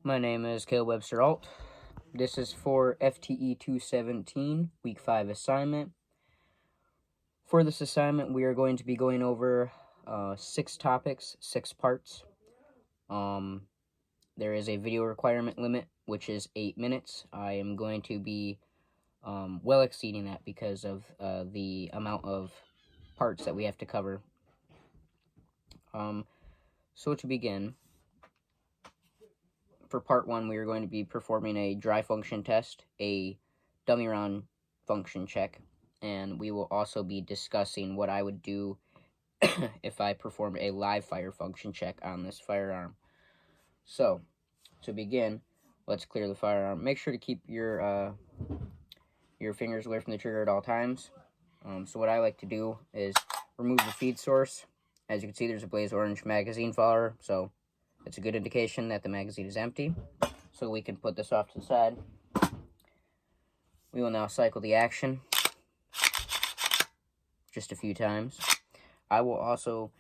My name is Caleb Webster Alt. This is for FTE-217, Week 5 assignment. For this assignment, we are going to be going over 6 topics, 6 parts. There is a video requirement limit, which is 8 minutes. I am going to be well exceeding that because of the amount of parts that we have to cover. So to begin, for part 1, we are going to be performing a dry function test, a dummy round function check, and we will also be discussing what I would do if I performed a live fire function check on this firearm. So, to begin, let's clear the firearm. Make sure to keep your fingers away from the trigger at all times. So what I like to do is remove the feed source. As you can see, there's a blaze orange magazine fire, so it's a good indication that the magazine is empty. So we can put this off to the side. We will now cycle the action just a few times. I will also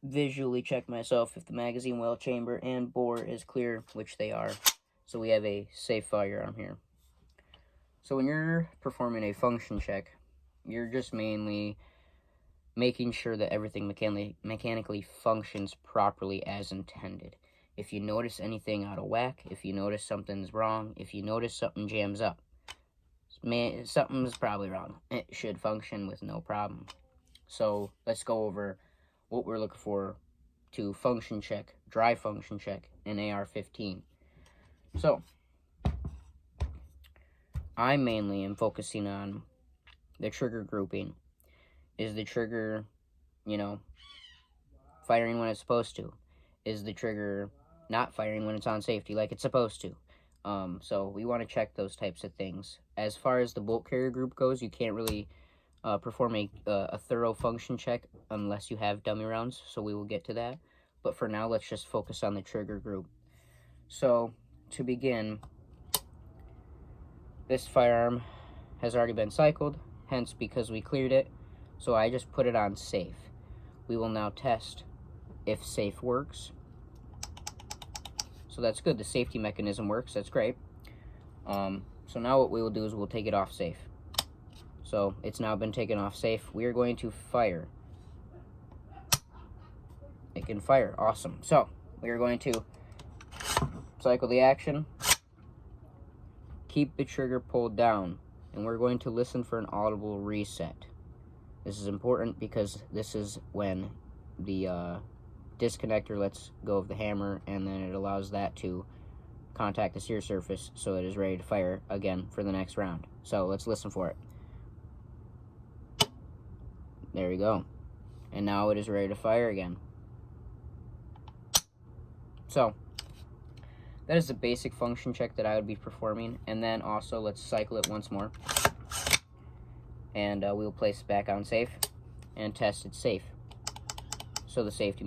visually check myself if the magazine well chamber and bore is clear, which they are. So we have a safe firearm here. So when you're performing a function check, you're just mainly making sure that everything mechanically functions properly as intended. If you notice anything out of whack, if you notice something's wrong, if you notice something jams up, something's probably wrong. It should function with no problem. So let's go over what we're looking for to function check, dry function check in AR-15. So I mainly am focusing on the trigger grouping. Is the trigger, firing when it's supposed to? Is the trigger not firing when it's on safety like it's supposed to? So we want to check those types of things. As far as the bolt carrier group goes, you can't really perform a thorough function check unless you have dummy rounds, so we will get to that. But for now, let's just focus on the trigger group. So to begin, this firearm has already been cycled, hence because we cleared it. So I just put it on safe. We will now test if safe works. So that's good. The safety mechanism works. That's great. So now what we will do is we'll take it off safe. So it's now been taken off safe. We are going to fire. It can fire. Awesome. So we are going to cycle the action. Keep the trigger pulled down. And we're going to listen for an audible reset. This is important because this is when the disconnector lets go of the hammer, and then it allows that to contact the sear surface, so it is ready to fire again for the next round. So let's listen for it. There we go. And now it is ready to fire again. So that is the basic function check that I would be performing. And then also let's cycle it once more. And we'll place it back on safe and test it safe. So the safety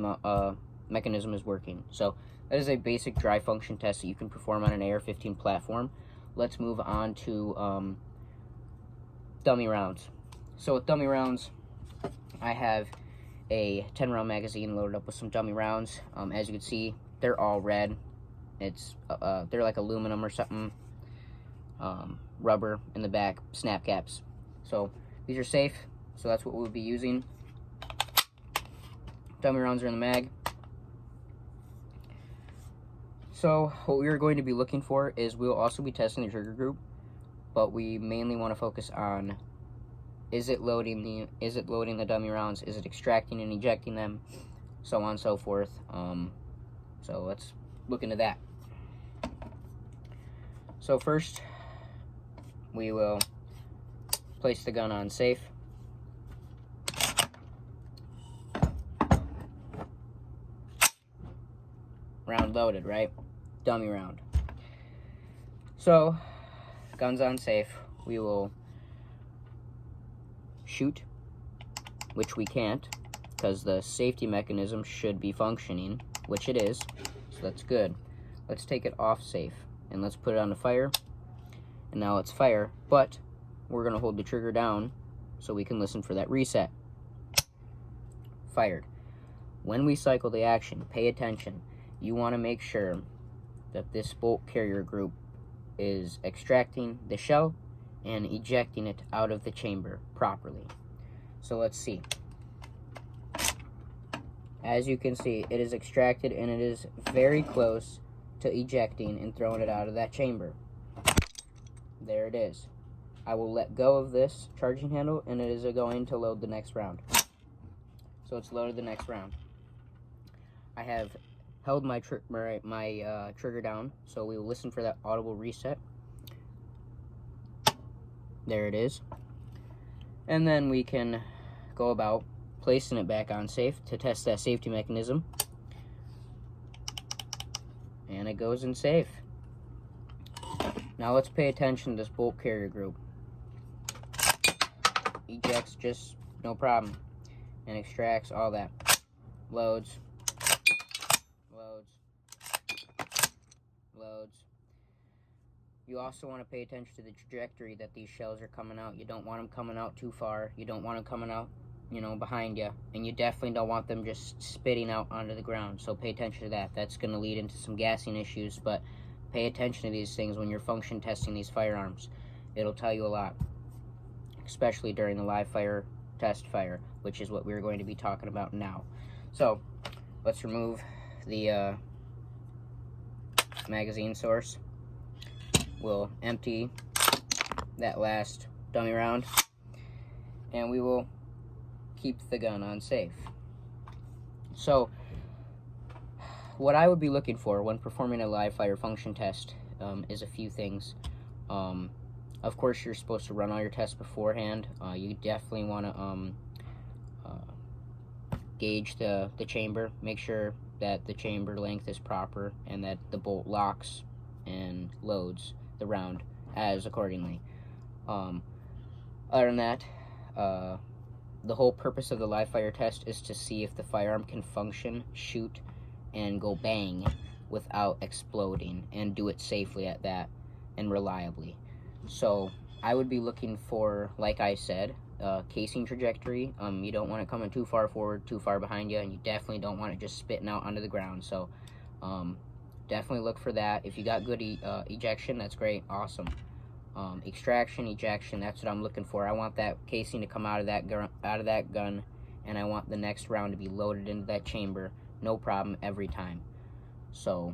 mechanism is working. So that is a basic dry function test that you can perform on an AR-15 platform. Let's move on to dummy rounds. So with dummy rounds, I have a 10-round magazine loaded up with some dummy rounds. As you can see, they're all red. It's they're like aluminum or something. Rubber in the back, snap caps. So these are safe, so that's what we'll be using. Dummy rounds are in the mag. So what we are going to be looking for is we'll also be testing the trigger group, but we mainly want to focus on is it loading the dummy rounds, is it extracting and ejecting them, so on and so forth. So let's look into that. So first, we will place the gun on safe. Round loaded, right? Dummy round. So, gun's on safe. We will shoot, which we can't, because the safety mechanism should be functioning, which it is, so that's good. Let's take it off safe, and let's put it on the fire, and now let's fire, but we're going to hold the trigger down so we can listen for that reset. Fired. When we cycle the action, pay attention. You want to make sure that this bolt carrier group is extracting the shell and ejecting it out of the chamber properly. So let's see. As you can see, it is extracted and it is very close to ejecting and throwing it out of that chamber. There it is. I will let go of this charging handle and it is going to load the next round. So it's loaded the next round. I have held my trigger down, so we will listen for that audible reset. There it is. And then we can go about placing it back on safe to test that safety mechanism. And it goes in safe. Now let's pay attention to this bolt carrier group. Ejects just no problem. And extracts all that. Loads. Loads. Loads. You also want to pay attention to the trajectory that these shells are coming out. You don't want them coming out too far. You don't want them coming out, you know, behind you. And you definitely don't want them just spitting out onto the ground. So pay attention to that. That's going to lead into some gassing issues. But pay attention to these things when you're function testing these firearms. It'll tell you a lot. Especially during the live fire test fire, which is what we're going to be talking about now. So let's remove the magazine source. We'll empty that last dummy round, and we will keep the gun on safe. So what I would be looking for when performing a live fire function test is a few things. Of course, you're supposed to run all your tests beforehand. You definitely want to gauge the chamber, make sure that the chamber length is proper and that the bolt locks and loads the round as accordingly. Other than that, the whole purpose of the live fire test is to see if the firearm can function, shoot, and go bang without exploding, and do it safely at that and reliably. So I would be looking for, like I said, casing trajectory. You don't want it coming too far forward, too far behind you, and you definitely don't want it just spitting out onto the ground. So definitely look for that. If you got good ejection, that's great, awesome. Extraction, ejection, that's what I'm looking for. I want that casing to come out of that gun, and I want the next round to be loaded into that chamber, no problem, every time. So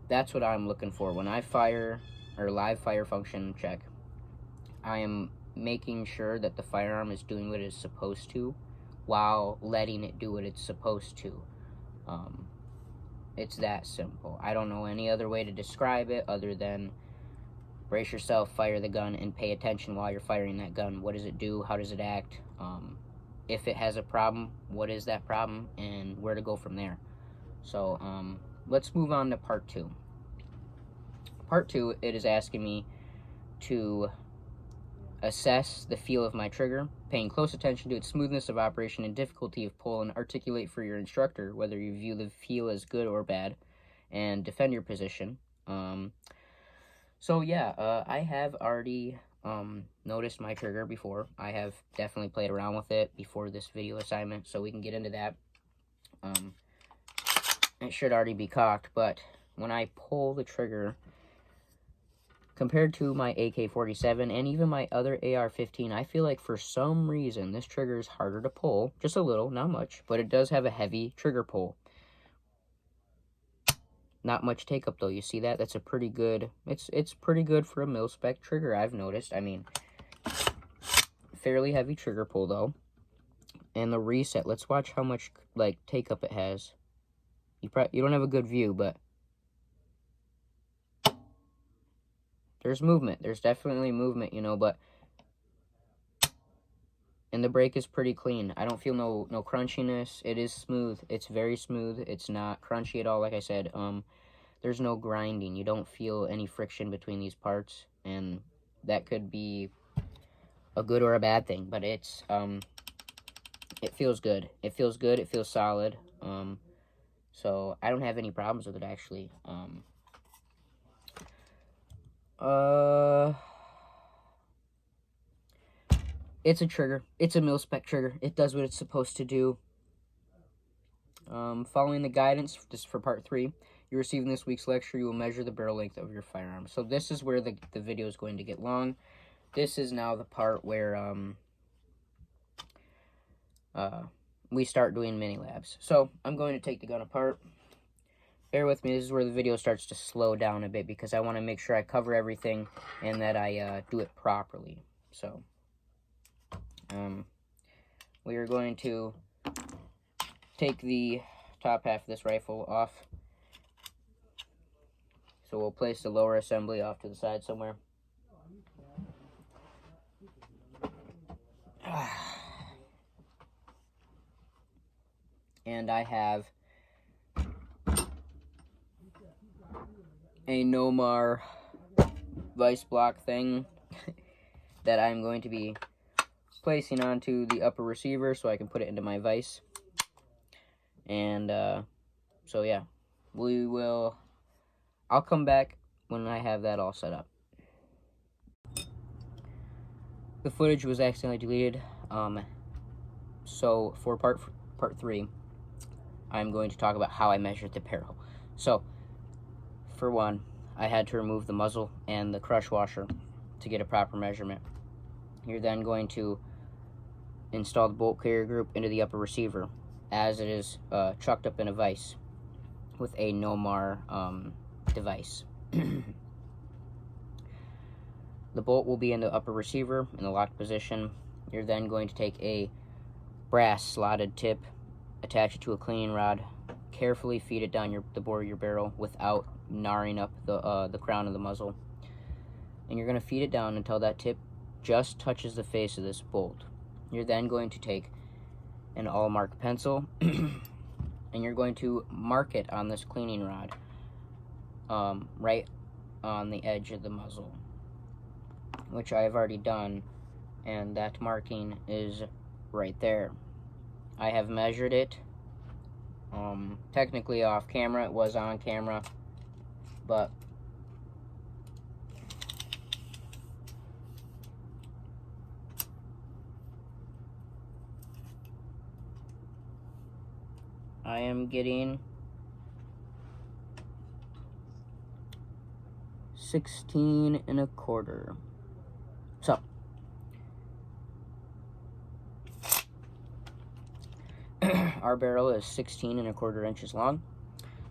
that's what I'm looking for when I fire or live fire function check. I am making sure that the firearm is doing what it's supposed to while letting it do what it's supposed to. It's that simple. I don't know any other way to describe it other than brace yourself, fire the gun, and pay attention while you're firing that gun. What does it do? How does it act? If it has a problem, what is that problem, and where to go from there. So let's move on to part 2. Part 2, it is asking me to assess the feel of my trigger, paying close attention to its smoothness of operation and difficulty of pull, and articulate for your instructor whether you view the feel as good or bad, and defend your position. So yeah, I have already noticed my trigger before. I have definitely played around with it before this video assignment, so we can get into that. It should already be cocked, but when I pull the trigger, compared to my AK-47 and even my other AR-15, I feel like for some reason this trigger is harder to pull. Just a little, not much, but it does have a heavy trigger pull. Not much take up though, you see that? That's a pretty good, it's pretty good for a mil-spec trigger, I've noticed. I mean, fairly heavy trigger pull though. And the reset, let's watch how much like take up it has. You don't have a good view, but there's movement. There's definitely movement, you know, but and the brake is pretty clean. I don't feel no crunchiness. It is smooth. It's very smooth. It's not crunchy at all, like I said. There's no grinding. You don't feel any friction between these parts, and that could be a good or a bad thing, but it's it feels good. It feels good. It feels solid. So I don't have any problems with it actually. It's a trigger. It's a mil-spec trigger. It does what it's supposed to do. Following the guidance, this is for part 3, you receive in this week's lecture, you will measure the barrel length of your firearm. So this is where the video is going to get long. This is now the part where we start doing mini labs. So I'm going to take the gun apart. Bear with me, this is where the video starts to slow down a bit because I want to make sure I cover everything and that I do it properly. So we are going to take the top half of this rifle off. So we'll place the lower assembly off to the side somewhere. And I have a Nomar vice block thing that I'm going to be placing onto the upper receiver so I can put it into my vise. And so yeah, I'll come back when I have that all set up. The footage was accidentally deleted, so for part 3, I'm going to talk about how I measured the barrel. So, for one, I had to remove the muzzle and the crush washer to get a proper measurement. You're then going to install the bolt carrier group into the upper receiver as it is chucked up in a vise with a Nomar device. The bolt will be in the upper receiver in the locked position. You're then going to take a brass slotted tip, attach it to a cleaning rod, carefully feed it down the bore of your barrel without gnarring up the crown of the muzzle. And you're going to feed it down until that tip just touches the face of this bolt. You're then going to take an all-mark pencil and you're going to mark it on this cleaning rod, right on the edge of the muzzle, which I have already done, and that marking is right there. I have measured it, technically off camera. It was on camera, but I am getting 16 1/4. So our barrel is 16 1/4 inches long.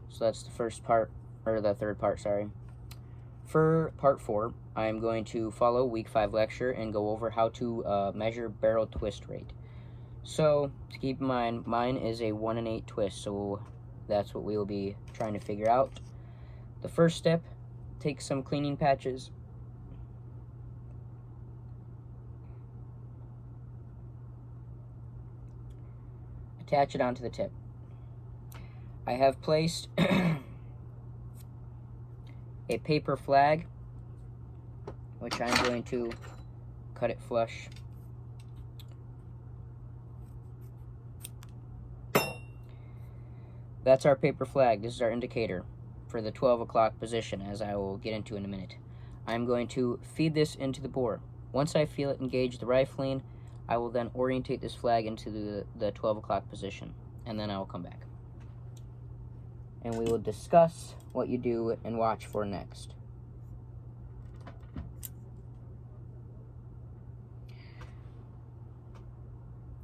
So that's the first part, or the third part, sorry. For part 4, I am going to follow week 5 lecture and go over how to measure barrel twist rate. So to keep in mind, mine is a 1 1/8 twist, so that's what we will be trying to figure out. The first step, take some cleaning patches, attach it onto the tip. I have placed a paper flag, which I'm going to cut it flush. That's our paper flag. This is our indicator for the 12 o'clock position, as I will get into in a minute. I'm going to feed this into the bore. Once I feel it engage the rifling, I will then orientate this flag into the 12 o'clock position, and then I will come back. And we will discuss what you do and watch for next.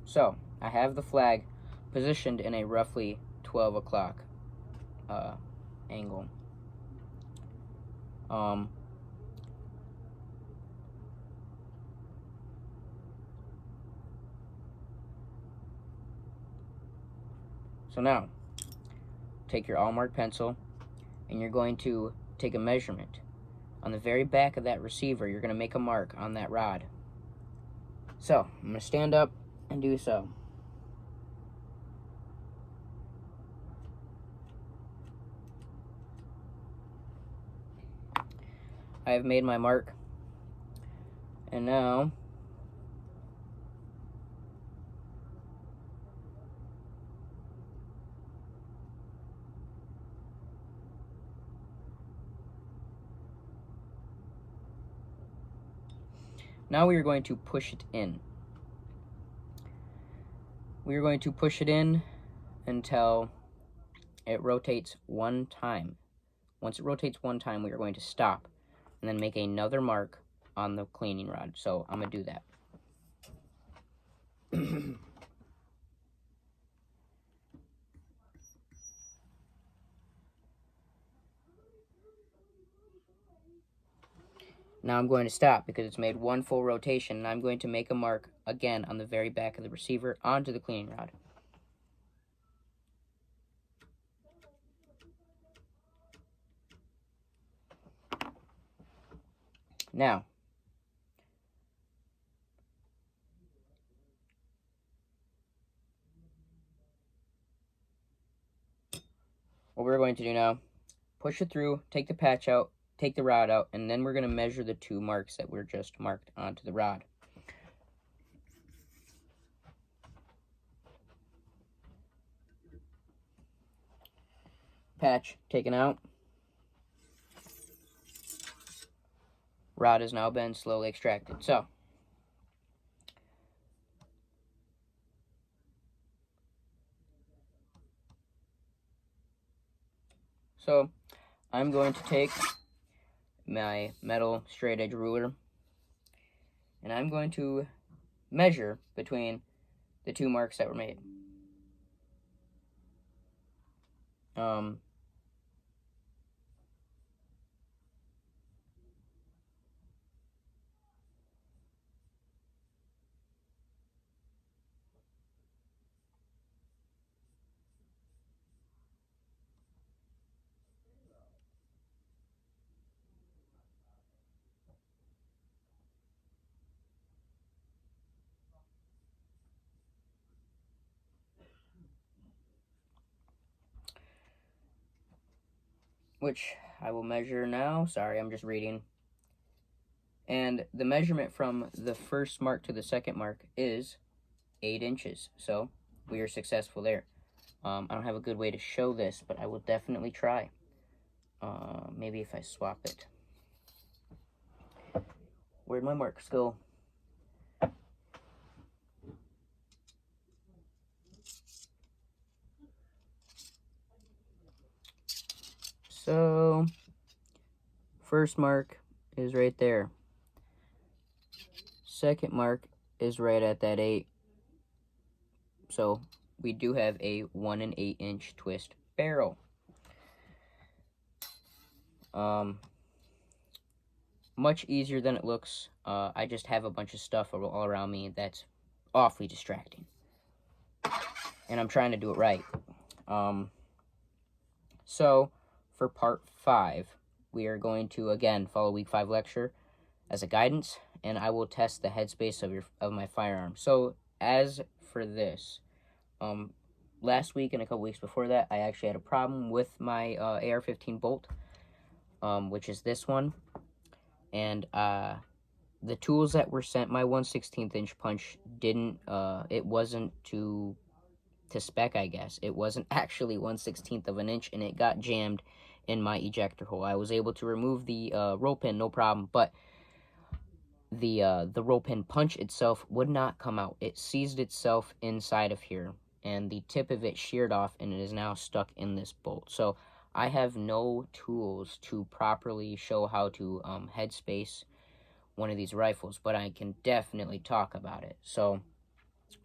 So, I have the flag positioned in a roughly 12 o'clock angle. So now, take your all-mark pencil, and you're going to take a measurement. On the very back of that receiver, you're going to make a mark on that rod. So, I'm going to stand up and do so. I have made my mark, and now we are going to push it in. We are going to push it in until it rotates 1 time. Once it rotates one time, we are going to stop and then make another mark on the cleaning rod. So I'm going to do that. Now I'm going to stop because it's made one full rotation, and I'm going to make a mark again on the very back of the receiver onto the cleaning rod. Now, what we're going to do now, push it through, take the patch out, take the rod out, and then we're going to measure the two marks that were just marked onto the rod. Patch taken out. Rod has now been slowly extracted. So I'm going to take my metal straight edge ruler, and I'm going to measure between the two marks that were made. Which I will measure now. Sorry, I'm just reading. And the measurement from the first mark to the second mark is 8 inches. So we are successful there. I don't have a good way to show this, but I will definitely try. Maybe if I swap it. Where'd my marks go? So, first mark is right there. Second mark is right at that 8. So, we do have a 1 1/8 inch twist barrel. Much easier than it looks. I just have a bunch of stuff all around me that's awfully distracting. And I'm trying to do it right. So, for part 5, we are going to, again, follow week 5 lecture as a guidance, and I will test the headspace of my firearm. So, as for this, last week and a couple weeks before that, I actually had a problem with my AR-15 bolt, which is this one. And the tools that were sent, my 1/16 inch punch didn't, it wasn't to spec, I guess. It wasn't actually 1/16 of an inch, and it got jammed in my ejector hole. I was able to remove the roll pin, no problem, but the roll pin punch itself would not come out. It seized itself inside of here, and the tip of it sheared off, and it is now stuck in this bolt. So I have no tools to properly show how to headspace one of these rifles, but I can definitely talk about it. So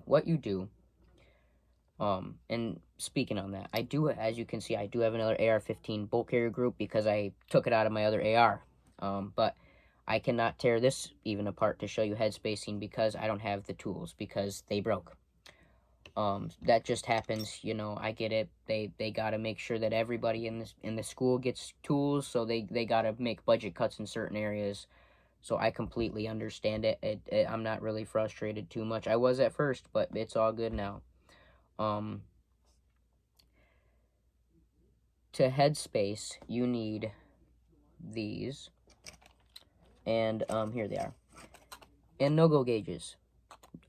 what you do, and speaking on that, I do, as you can see, I do have another AR-15 bolt carrier group because I took it out of my other AR, but I cannot tear this even apart to show you head spacing because I don't have the tools, because they broke. That just happens, you know. I get it. They gotta make sure that everybody in the school gets tools, so they gotta make budget cuts in certain areas. So I completely understand it. I'm not really frustrated too much. I was at first, but it's all good now. To headspace, you need these, and here they are. And no-go gauges,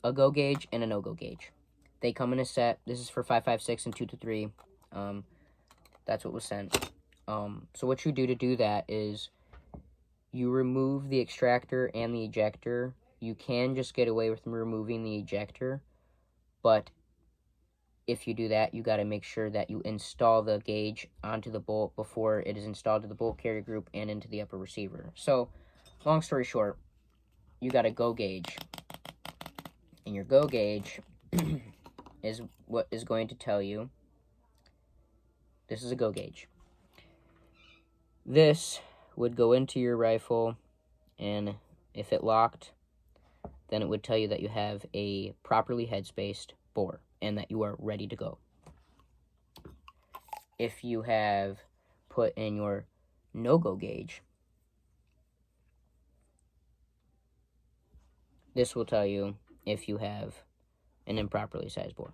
a go gauge and a no-go gauge. They come in a set. This is for 5.56 and 223. That's what was sent. So what you do to do that is you remove the extractor and the ejector. You can just get away with removing the ejector, but if you do that, you got to make sure that you install the gauge onto the bolt before it is installed to the bolt carrier group and into the upper receiver. So, long story short, you got a go gauge. And your go gauge is what is going to tell you, this is a go gauge. This would go into your rifle, and if it locked, then it would tell you that you have a properly head-spaced bore and that you are ready to go. If you have put in your no-go gauge, this will tell you if you have an improperly sized bore.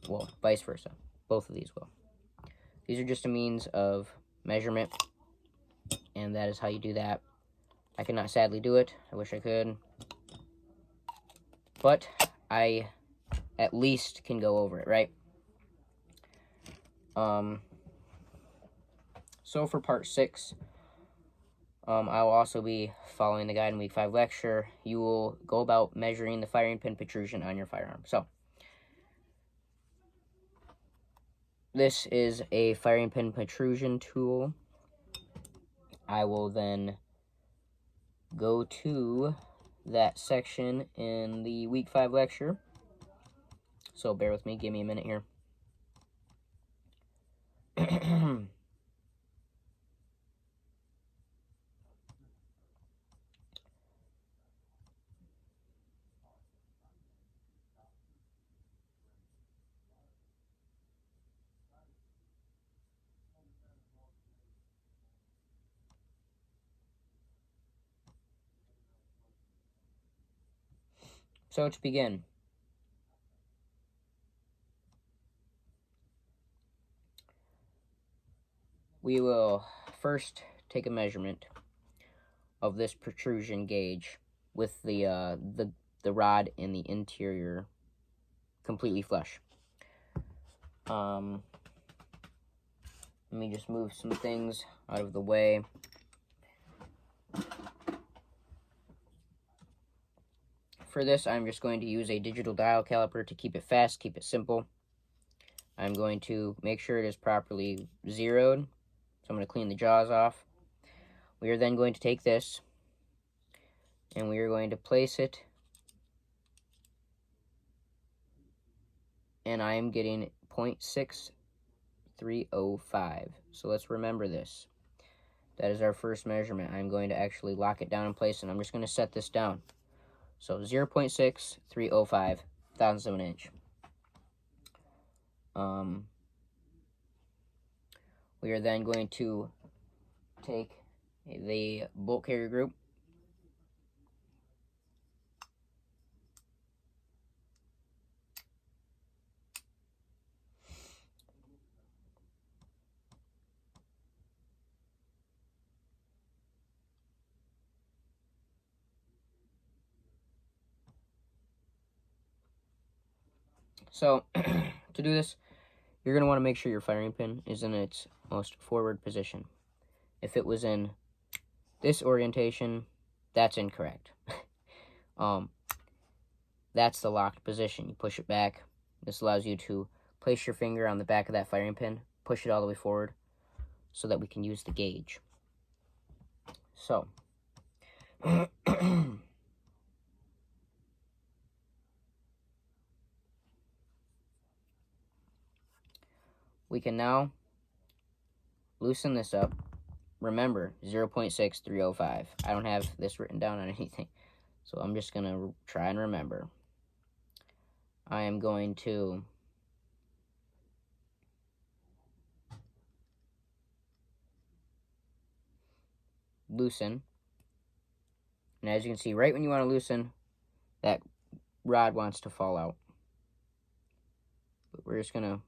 Well, vice versa. Both of these will. These are just a means of measurement, and that is how you do that. I cannot sadly do it. I wish I could. But I at least can go over it, right? So for part 6, I will also be following the guide in week 5 lecture. You will go about measuring the firing pin protrusion on your firearm. So this is a firing pin protrusion tool. I will then go to that section in the week 5 lecture. So bear with me, give me a minute here. So to begin, we will first take a measurement of this protrusion gauge with the rod in the interior completely flush. Let me just move some things out of the way. For this, I'm just going to use a digital dial caliper to keep it fast, keep it simple. I'm going to make sure it is properly zeroed. So I'm going to clean the jaws off. We are then going to take this and we are going to place it, and I am getting 0.6305. So let's remember this. That is our first measurement. I'm going to actually lock it down in place, and I'm just going to set this down. So 0.6305 thousandths of an inch. We are then going to take the bolt carrier group, so to do this, you're going to want to make sure your firing pin is in its most forward position. If it was in this orientation, that's incorrect. That's the locked position. You push it back. This allows you to place your finger on the back of that firing pin, push it all the way forward so that we can use the gauge. So, we can now loosen this up. Remember, 0.6305. I don't have this written down on anything, so I'm just going to try and remember. I am going to loosen, and as you can see, right when you want to loosen, that rod wants to fall out. But we're just going to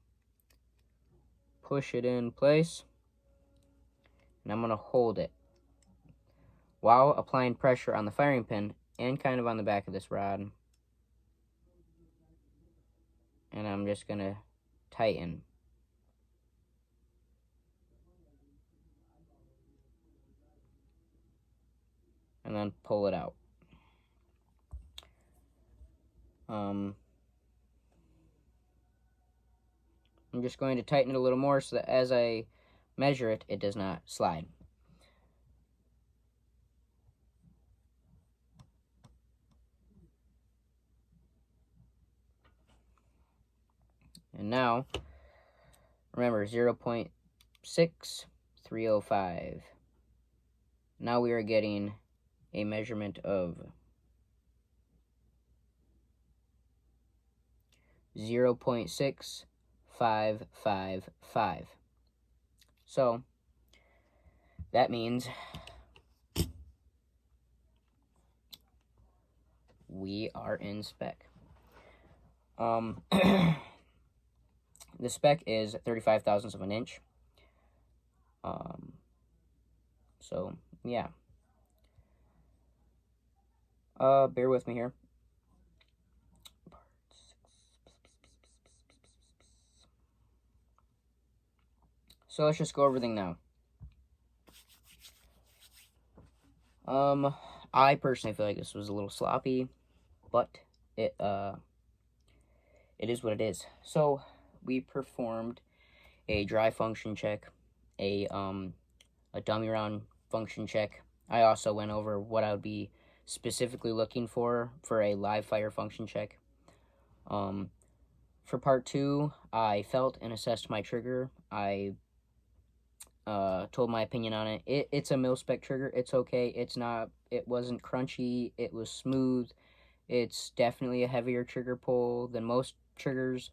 push it in place, and I'm going to hold it while applying pressure on the firing pin and kind of on the back of this rod. And I'm just going to tighten. And then pull it out. I'm just going to tighten it a little more so that as I measure it, it does not slide. And now, remember, 0.6305. Now we are getting a measurement of 0.6555. So that means we are in spec. The spec is 35 thousandths of an inch. So yeah. Bear with me here. So let's just go over everything now. I personally feel like this was a little sloppy, but it is what it is. So we performed a dry function check, a dummy round function check. I also went over what I would be specifically looking for a live fire function check. For part 2, I felt and assessed my trigger. I told my opinion on it. It's a mil-spec trigger. It's okay. It wasn't crunchy. It was smooth. It's definitely a heavier trigger pull than most triggers,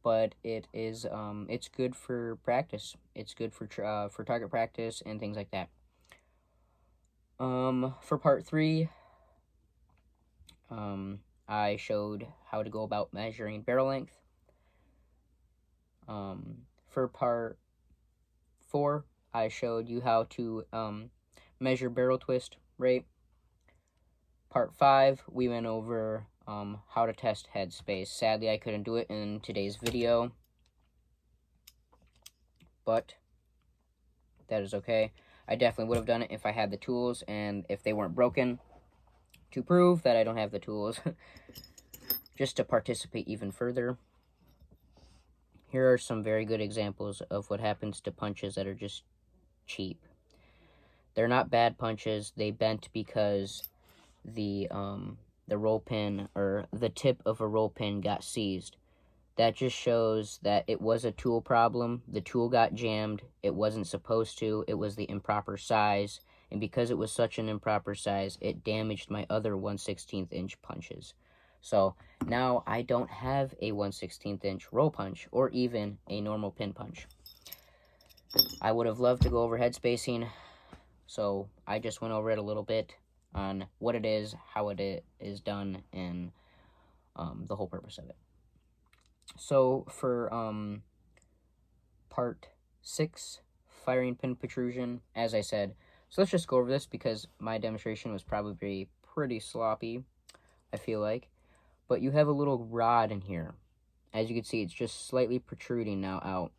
but it is it's good for practice. It's good for target practice and things like that. For part 3, I showed how to go about measuring barrel length. For part 4, I showed you how to measure barrel twist rate. Part 5, we went over how to test headspace. Sadly, I couldn't do it in today's video, but that is okay. I definitely would have done it if I had the tools and if they weren't broken, to prove that I don't have the tools, just to participate even further. Here are some very good examples of what happens to punches that are just cheap. They're not bad punches. They bent because the roll pin, or the tip of a roll pin, got seized. That just shows that it was a tool problem. The tool got jammed. It wasn't supposed to. It was the improper size. And because it was such an improper size, it damaged my other 1/16 inch punches. So now I don't have a 1/16 inch roll punch or even a normal pin punch. I would have loved to go over head spacing, so I just went over it a little bit on what it is, how it is done, and the whole purpose of it. So for part 6, firing pin protrusion, as I said, so let's just go over this because my demonstration was probably pretty sloppy, I feel like. But you have a little rod in here. As you can see, it's just slightly protruding now out.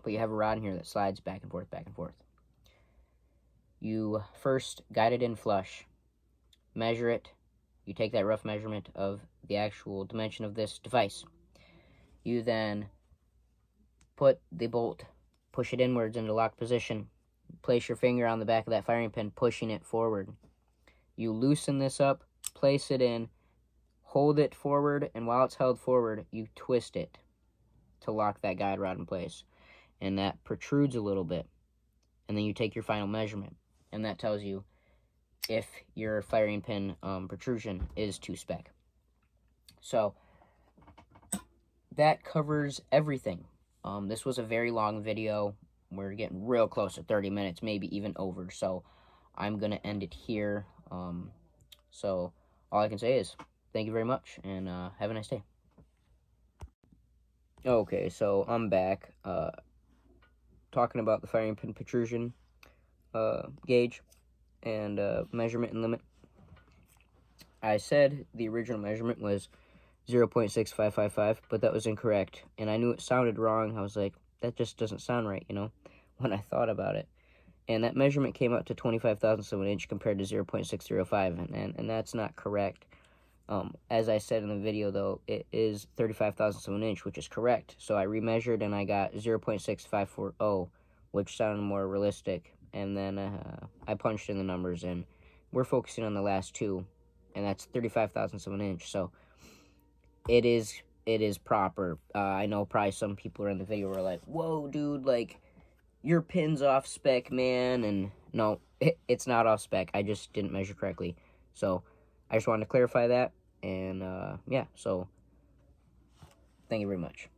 But you have a rod in here that slides back and forth, back and forth. You first guide it in flush, measure it. You take that rough measurement of the actual dimension of this device. You then put the bolt, push it inwards into locked position. Place your finger on the back of that firing pin, pushing it forward. You loosen this up, place it in, hold it forward, and while it's held forward, you twist it to lock that guide rod in place. And that protrudes a little bit. And then you take your final measurement. And that tells you if your firing pin protrusion is to spec. So that covers everything. This was a very long video. We're getting real close to 30 minutes, maybe even over. So I'm going to end it here. So all I can say is thank you very much, and have a nice day. Okay, so I'm back talking about the firing pin protrusion gauge and measurement and limit. I said the original measurement was 0.6555, but that was incorrect, and I knew it sounded wrong. I was like, that just doesn't sound right, when I thought about it. And that measurement came out to 25 thousandths of an inch compared to 0.6305, and that's not correct. As I said in the video, though, it is 35 thousandths of an inch, which is correct. So I remeasured and I got 0.6540, which sounded more realistic. And then I punched in the numbers, and we're focusing on the last two, and that's 35 thousandths of an inch. So it is proper. I know probably some people are in the video were like, "Whoa, dude, like your pin's off spec, man." And no, it's not off spec. I just didn't measure correctly. So I just wanted to clarify that. And yeah, so thank you very much.